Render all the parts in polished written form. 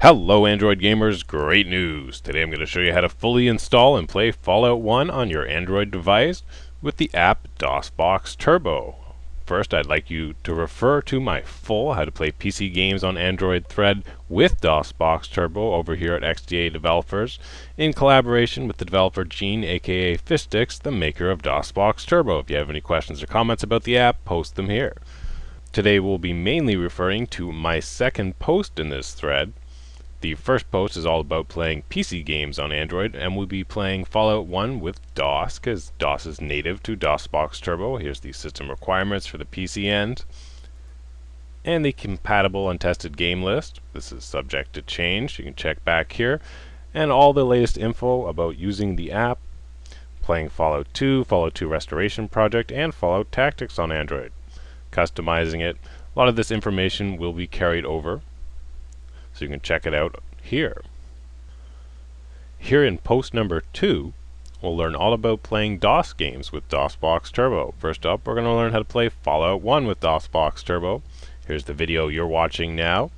Hello Android gamers, great news! Today I'm going to show you how to fully install and play Fallout 1 on your Android device with the app DosBox Turbo. First, I'd like you to refer to my full How to Play PC Games on Android thread with DosBox Turbo over here at XDA Developers in collaboration with the developer Gene aka Fistix, the maker of DosBox Turbo. If you have any questions or comments about the app, post them here. Today we'll be mainly referring to my second post in this thread. The first post is all about playing PC games on Android, and we'll be playing Fallout 1 with DOS, because DOS is native to DosBox Turbo. Here's the system requirements for the PC end, and the compatible untested game list. This is subject to change. You can check back here, and all the latest info about using the app, playing Fallout 2, Fallout 2 Restoration Project, and Fallout Tactics on Android. Customizing it. A lot of this information will be carried over, so you can check it out here. Here in post number 2, we'll learn all about playing DOS games with DosBox Turbo. First up, we're going to learn how to play Fallout 1 with DosBox Turbo. Here's the video you're watching now.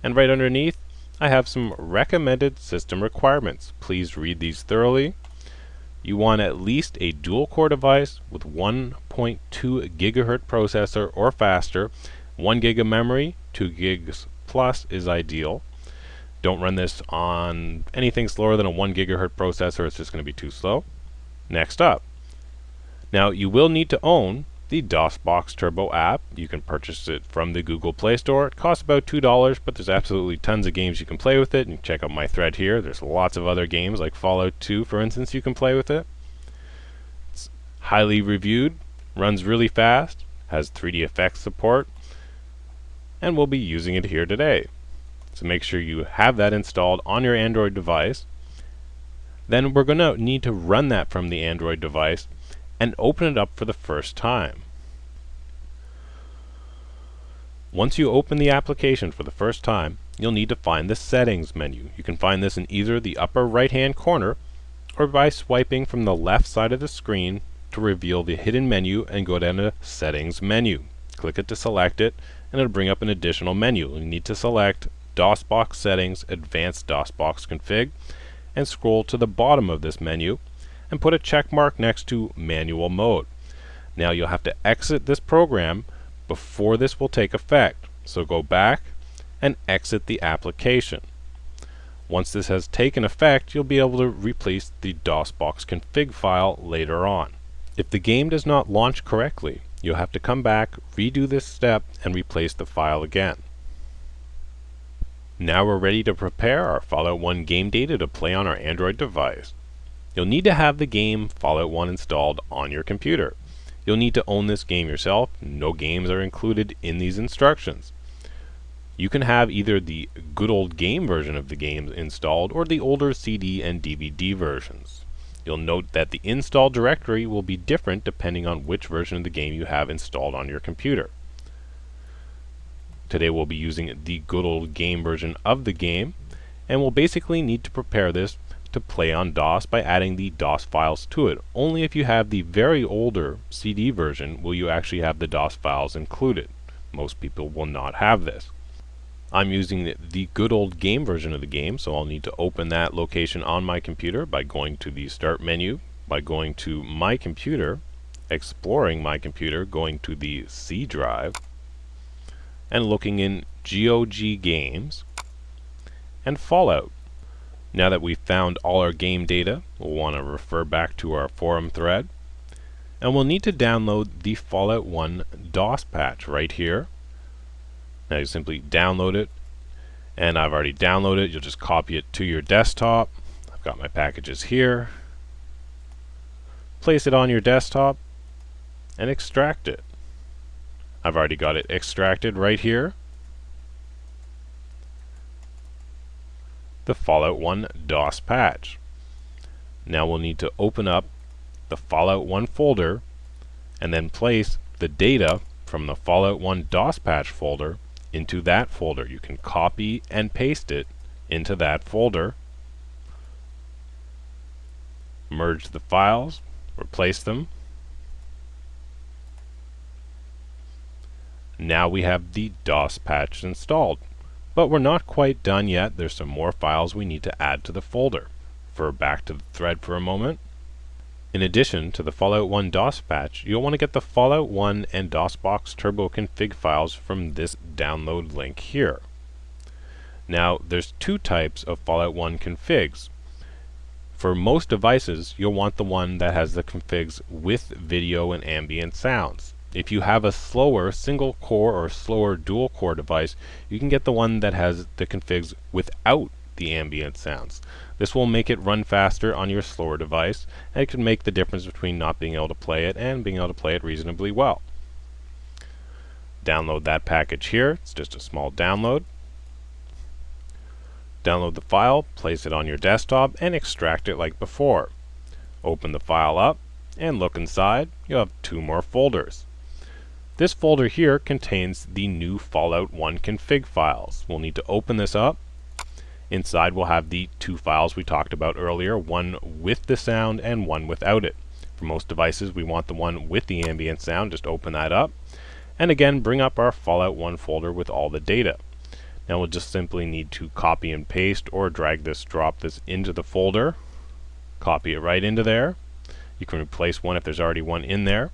And right underneath, I have some recommended system requirements. Please read these thoroughly. You want at least a dual-core device with 1.2 gigahertz processor or faster, 1 gig of memory, 2 gigs plus is ideal. Don't run this on anything slower than a 1 gigahertz processor, it's just going to be too slow. Next up. Now you will need to own the DosBox Turbo app. You can purchase it from the Google Play Store. It costs about $2, but there's absolutely tons of games you can play with it. And check out my thread here. There's lots of other games like Fallout 2, for instance, you can play with it. It's highly reviewed, runs really fast, has 3D effects support, and we'll be using it here today. So make sure you have that installed on your Android device. Then we're going to need to run that from the Android device and open it up for the first time. Once you open the application for the first time, you'll need to find the Settings menu. You can find this in either the upper right hand corner or by swiping from the left side of the screen to reveal the hidden menu and go down to Settings menu. Click it to select it, and it'll bring up an additional menu. You need to select DosBox Settings Advanced DosBox Config and scroll to the bottom of this menu and put a check mark next to Manual Mode. Now you'll have to exit this program before this will take effect. So go back and exit the application. Once this has taken effect, you'll be able to replace the DosBox config file later on. If the game does not launch correctly, you'll have to come back, redo this step, and replace the file again. Now we're ready to prepare our Fallout 1 game data to play on our Android device. You'll need to have the game Fallout 1 installed on your computer. You'll need to own this game yourself. No games are included in these instructions. You can have either the good old game version of the game installed or the older CD and DVD versions. You'll note that the install directory will be different depending on which version of the game you have installed on your computer. Today we'll be using the good old game version of the game, and we'll basically need to prepare this to play on DOS by adding the DOS files to it. Only if you have the very older CD version will you actually have the DOS files included. Most people will not have this. I'm using the good old game version of the game, so I'll need to open that location on my computer by going to the Start menu, by going to My Computer, exploring my computer, going to the C drive, and looking in GOG Games and Fallout. Now that we've found all our game data, we'll want to refer back to our forum thread, and we'll need to download the Fallout 1 DOS patch right here. Now you simply download it, and I've already downloaded it. You'll just copy it to your desktop. I've got my packages here. Place it on your desktop and extract it. I've already got it extracted right here. The Fallout 1 DOS patch. Now we'll need to open up the Fallout 1 folder and then place the data from the Fallout 1 DOS patch folder into that folder. You can copy and paste it into that folder. Merge the files, replace them. Now we have the DOS patch installed. But we're not quite done yet. There's some more files we need to add to the folder. Refer back to the thread for a moment. In addition to the Fallout 1 DOS patch, you'll want to get the Fallout 1 and DosBox Turbo Config files from this download link here. Now, there's two types of Fallout 1 configs. For most devices, you'll want the one that has the configs with video and ambient sounds. If you have a slower single core or slower dual core device, you can get the one that has the configs without the ambient sounds. This will make it run faster on your slower device, and it can make the difference between not being able to play it and being able to play it reasonably well. Download that package here. It's just a small download. Download the file, place it on your desktop, and extract it like before. Open the file up, and look inside. You'll have two more folders. This folder here contains the new Fallout 1 config files. We'll need to open this up. Inside we'll have the two files we talked about earlier, one with the sound and one without it. For most devices we want the one with the ambient sound. Just open that up. And again, bring up our Fallout 1 folder with all the data. Now we'll just simply need to copy and paste or drag this, drop this into the folder. Copy it right into there. You can replace one if there's already one in there.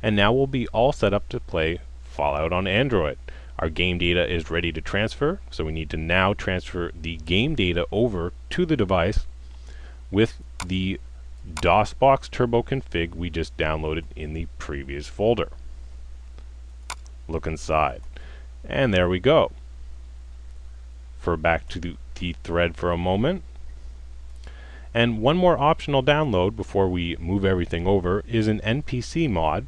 And now we'll be all set up to play Fallout on Android. Our game data is ready to transfer, so we need to now transfer the game data over to the device with the DosBox Turbo Config we just downloaded in the previous folder. Look inside. And there we go. Refer back to the thread for a moment. And one more optional download before we move everything over is an NPC mod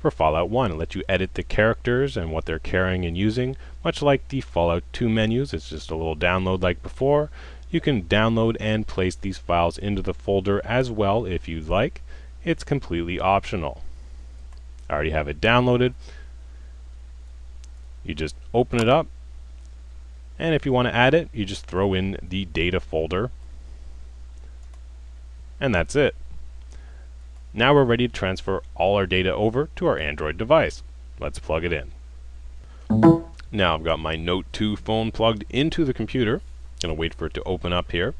for Fallout 1. It'll let you edit the characters and what they're carrying and using, much like the Fallout 2 menus. It's just a little download like before. You can download and place these files into the folder as well if you'd like. It's completely optional. I already have it downloaded. You just open it up, and if you want to add it, you just throw in the data folder, and that's it. Now we're ready to transfer all our data over to our Android device. Let's plug it in. Now I've got my Note 2 phone plugged into the computer. Gonna wait for it to open up here.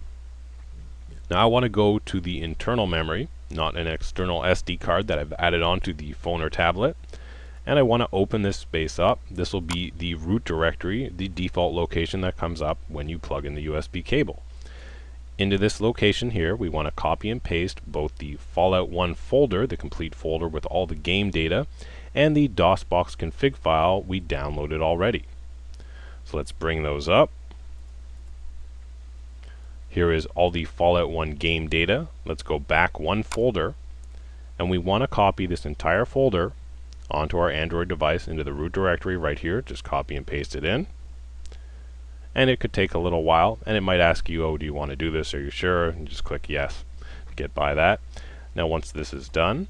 Now I want to go to the internal memory, not an external SD card that I've added onto the phone or tablet. And I want to open this space up. This will be the root directory, the default location that comes up when you plug in the USB cable. Into this location here, we want to copy and paste both the Fallout 1 folder, the complete folder with all the game data, and the DosBox config file we downloaded already. So let's bring those up. Here is all the Fallout 1 game data. Let's go back one folder, and we want to copy this entire folder onto our Android device into the root directory right here. Just copy and paste it in. And it could take a little while, and it might ask you, oh, do you want to do this? Are you sure? And just click yes. Get by that. Now once this is done,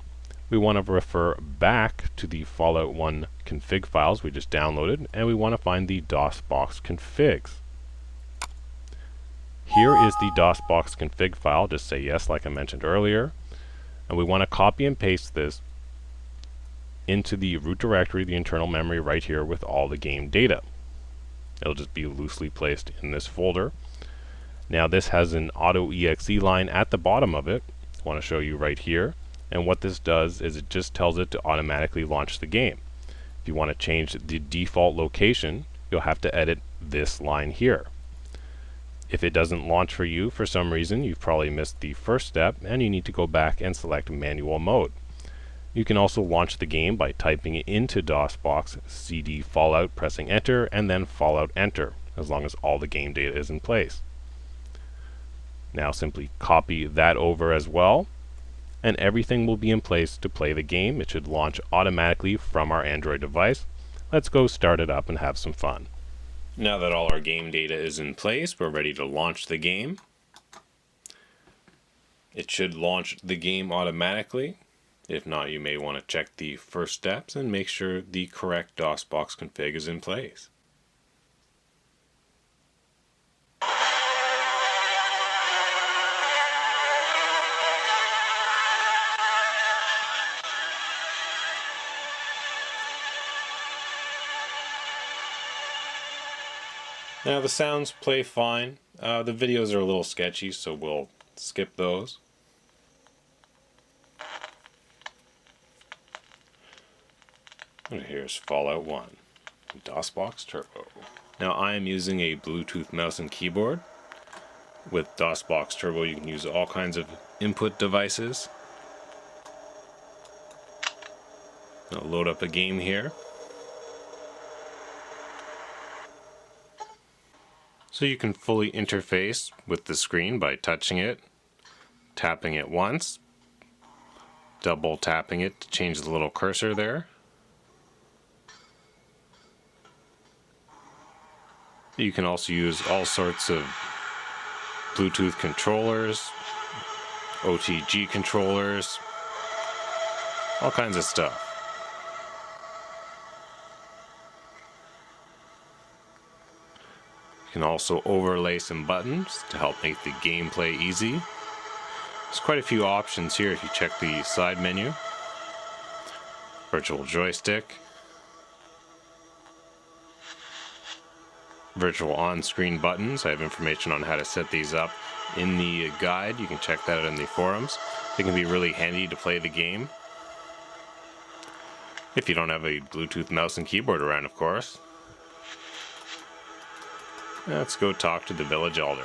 we want to refer back to the Fallout 1 config files we just downloaded, and we want to find the DosBox configs. Here is the DosBox config file. Just say yes like I mentioned earlier. And we want to copy and paste this into the root directory, the internal memory right here with all the game data. It'll just be loosely placed in this folder. Now this has an auto exe line at the bottom of it. I want to show you right here. And what this does is it just tells it to automatically launch the game. If you want to change the default location, you'll have to edit this line here. If it doesn't launch for you for some reason, you've probably missed the first step and you need to go back and select manual mode. You can also launch the game by typing it into DosBox CD Fallout, pressing enter, and then Fallout enter, as long as all the game data is in place. Now simply copy that over as well, and everything will be in place to play the game. It should launch automatically from our Android device. Let's go start it up and have some fun. Now that all our game data is in place, we're ready to launch the game. It should launch the game automatically. If not, you may want to check the first steps and make sure the correct DosBox config is in place. Now the sounds play fine. The videos are a little sketchy, so we'll skip those. And here's Fallout 1, DosBox Turbo. Now I am using a Bluetooth mouse and keyboard. With DosBox Turbo you can use all kinds of input devices. I'll load up a game here. So you can fully interface with the screen by touching it, tapping it once, double tapping it to change the little cursor there. You can also use all sorts of Bluetooth controllers, OTG controllers, all kinds of stuff. You can also overlay some buttons to help make the gameplay easy. There's quite a few options here if you check the side menu. Virtual joystick, virtual on-screen buttons. I have information on how to set these up in the guide. You can check that out in the forums. They can be really handy to play the game. If you don't have a Bluetooth mouse and keyboard around, of course. Let's go talk to the village elder.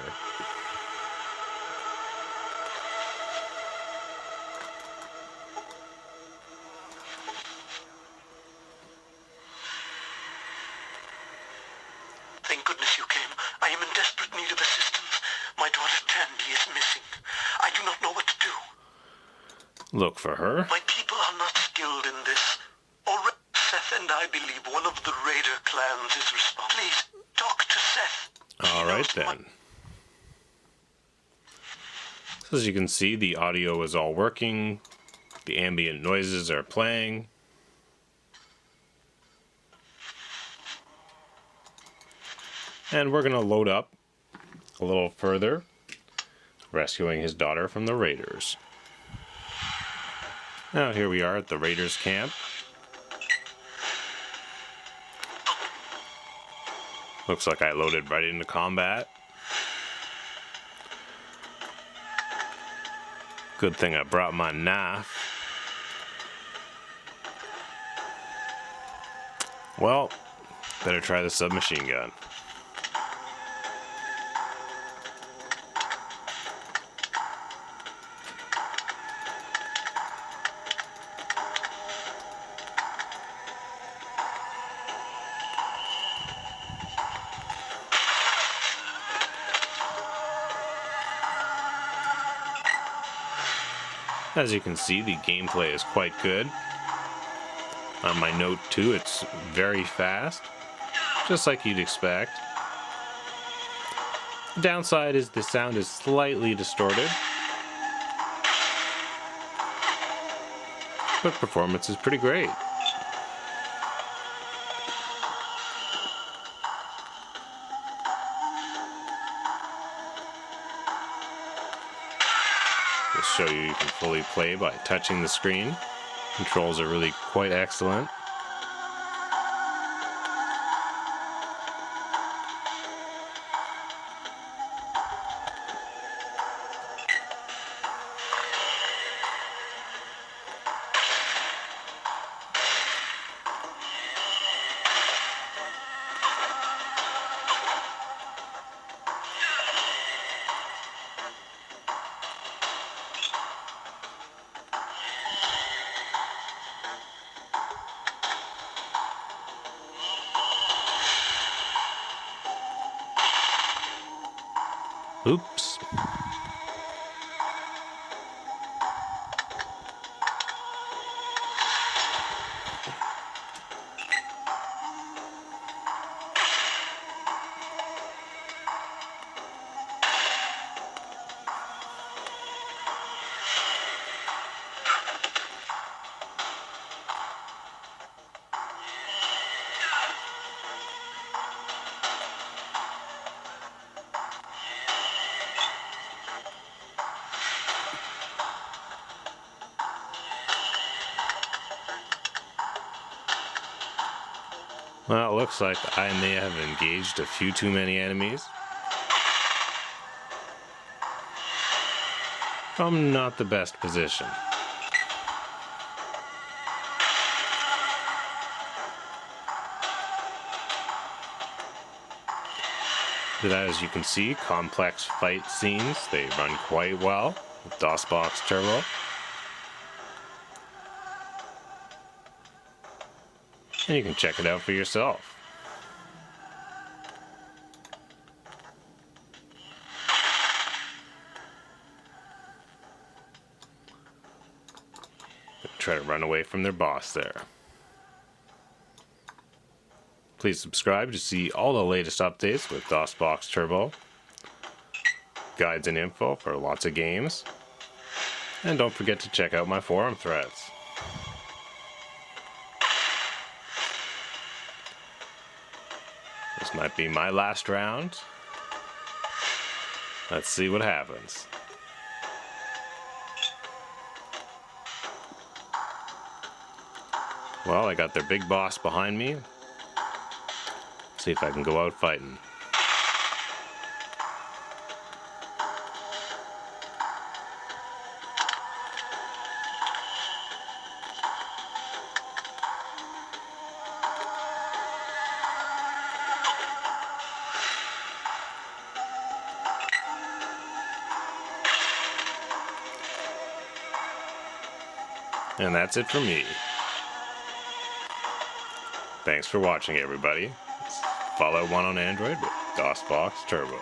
Thank goodness you came. I am in desperate need of assistance. My daughter Tandy is missing. I do not know what to do. Look for her. My people are not skilled in this. Already Seth and I believe one of the raider clans is responsible. Please, talk to Seth. Alright then. So as you can see, the audio is all working. The ambient noises are playing. And we're going to load up a little further, rescuing his daughter from the raiders. Now here we are at the raiders camp. Looks like I loaded right into combat. Good thing I brought my knife. Well, better try the submachine gun. As you can see, the gameplay is quite good. On my Note 2, it's very fast, just like you'd expect. The downside is the sound is slightly distorted, but performance is pretty great. Just show you can fully play by touching the screen. Controls are really quite excellent. Oops. Well, it looks like I may have engaged a few too many enemies. From not the best position. But as you can see, complex fight scenes, they run quite well with DosBox Turbo. And you can check it out for yourself. Try to run away from their boss there. Please subscribe to see all the latest updates with DosBox Turbo, guides and info for lots of games, and don't forget to check out my forum threads. This might be my last round. Let's see what happens. Well, I got their big boss behind me. See if I can go out fighting. And that's it for me. Thanks for watching, everybody. It's Fallout 1 on Android with DosBox Turbo.